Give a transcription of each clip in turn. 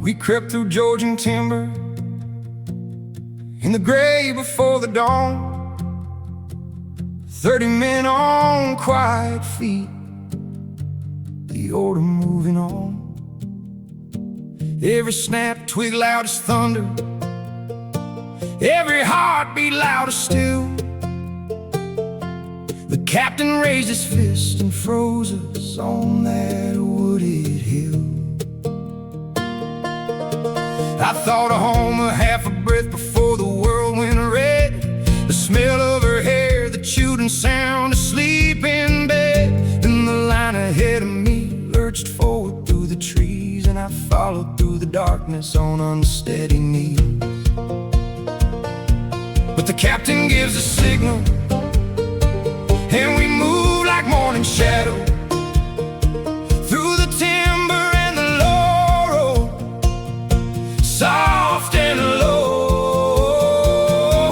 We crept through Georgian timber in the gray before the dawn. 30 men on quiet feet, the order moving on. Every snap twig loud as thunder, every heartbeat loud as steel. The captain raised his fist and froze us on that wooded hill. I thought of home a half a breath before the world went red. The smell of her hair, the chewing sound of sleep in bed. Then the line ahead of me lurched forward through the trees, and I followed through the darkness on unsteady knees. But the captain gives a signal, and we move like morning shadow through the timber and the laurel, soft and low.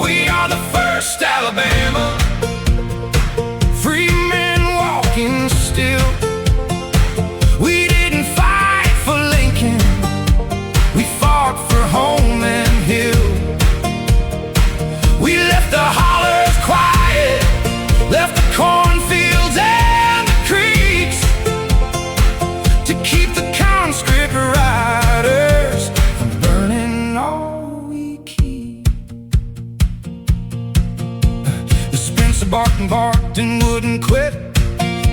We are the first Alabama, free men walking still. We didn't fight for Lincoln, we fought for home and hill. We left the hollers quiet, left the cornfields and the creeks, to keep the conscript riders from burning all we keep. The Spencer barked and wouldn't quit.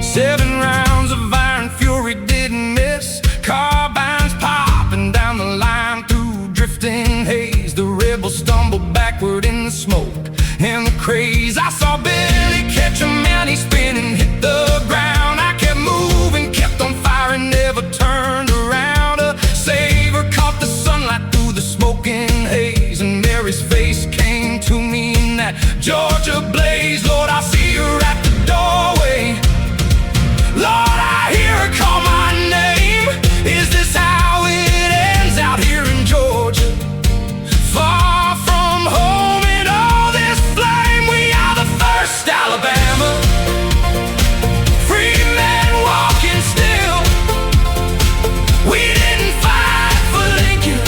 7 rounds of iron fury didn't miss. Carbines popping down the line through drifting haze. The rebels stumbled backward in the smoke and the craze. I saw Billy catch a man, he spin and hit the ground. I kept moving, kept on firing, never turned around. A saber caught the sunlight through the smoking haze, and Mary's face came to me in that Georgia blaze. Lord, I see her at the doorway. Lord, I hear her call my name. Is this how it ends out here in Georgia? Far from home in all this flame. We are the first Alabama, free men walking still. We didn't fight for Lincoln,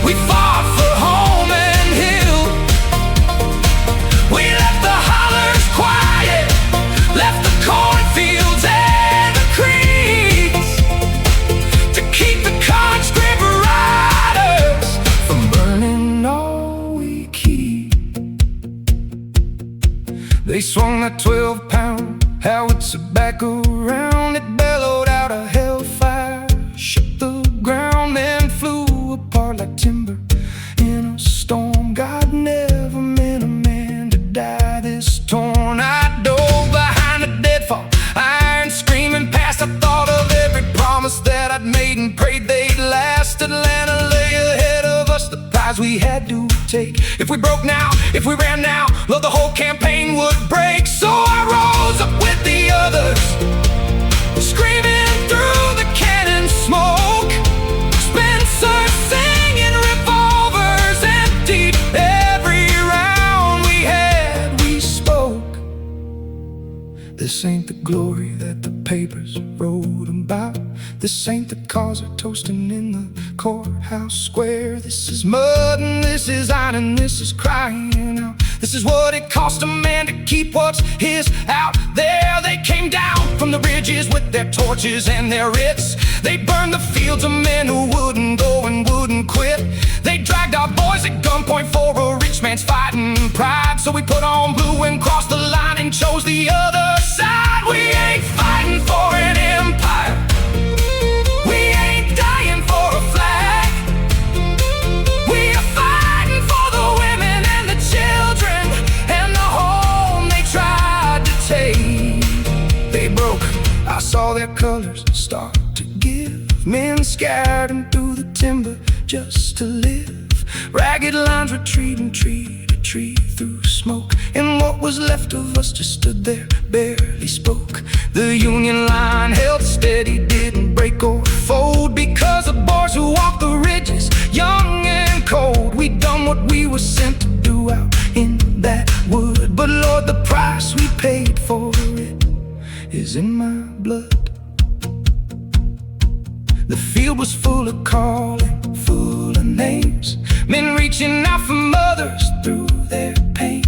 we fought for home and hill. We left the hollers quiet, left the cornfields and the creeks, to keep the conscript riders from burning all we keep. They swung that 12-pound howitzer back around. It bellowed out a hellfire, shook the ground, then flew apart like timber in a storm. God never meant a man to die this torn. I dove behind a deadfall, iron screaming past. I thought of every promise that I'd made and prayed they'd last. Atlanta lay ahead of us, the prize we had to take. If we broke now, if we ran now, Lord, the whole campaign would break. So I rose up with the others, screaming through the cannon smoke. Spencer singing, revolvers emptied, every round we had, we spoke. This ain't the glory that the papers wrote about. This ain't the cause of toasting in the courthouse square. This is mud and this is iron and this is crying out. This is what it cost a man to keep what's his out there. They came down from the ridges with their torches and their writs. They burned the fields of men who wouldn't go and wouldn't quit. They dragged our boys at gunpoint for a rich man's fighting pride. So we put on blue and crossed the line and chose the other side. We ain't fighting for an empire, we ain't dying for a flag. We are fighting for the women and the children and the home they tried to take. They broke, I saw their colors start to give. Men scattered through the timber just to live. Ragged lines retreating tree to tree through smoke, and what was left of us just stood there, barely spoke. The Union line held steady, didn't break or fold, because the boys who walked the ridges, young and cold. We'd done what we were sent to do out in that wood, but Lord, the price we paid for it is in my blood. The field was full of calling, full of names, men reaching out for mothers through their pain.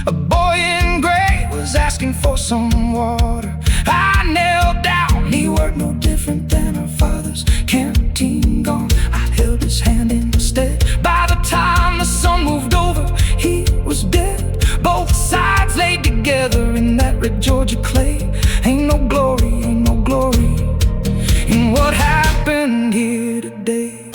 A boy in gray was asking for some water. I knelt down, he worked no different than our father's canteen gone. I held his hand instead. By the time the sun moved over, he was dead. Both sides laid together in that red Georgia clay. Ain't no glory in what happened here today.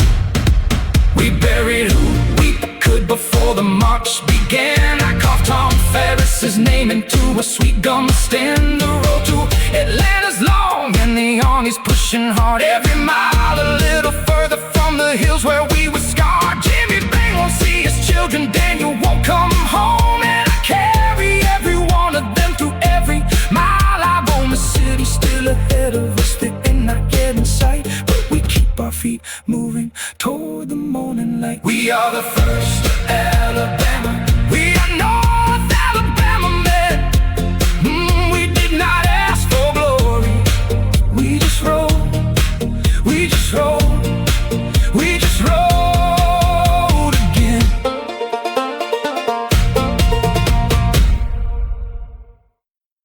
We buried who we could before the march began. I carved Tom Ferris's name into a sweet gum stand. The road to Atlanta's long and the Army's pushing hard. Every mile a little further from the hills where we were scarred. Jimmy Bang won't see his children, Daniel won't come home, and I carry every one of them through every mile. I've owned the city still ahead of us, they ain't not yet in sight, but we keep our feet moving toward the morning light. We are the first Alabama, we are North Alabama men. We did not ask for glory, we just roll, we just roll.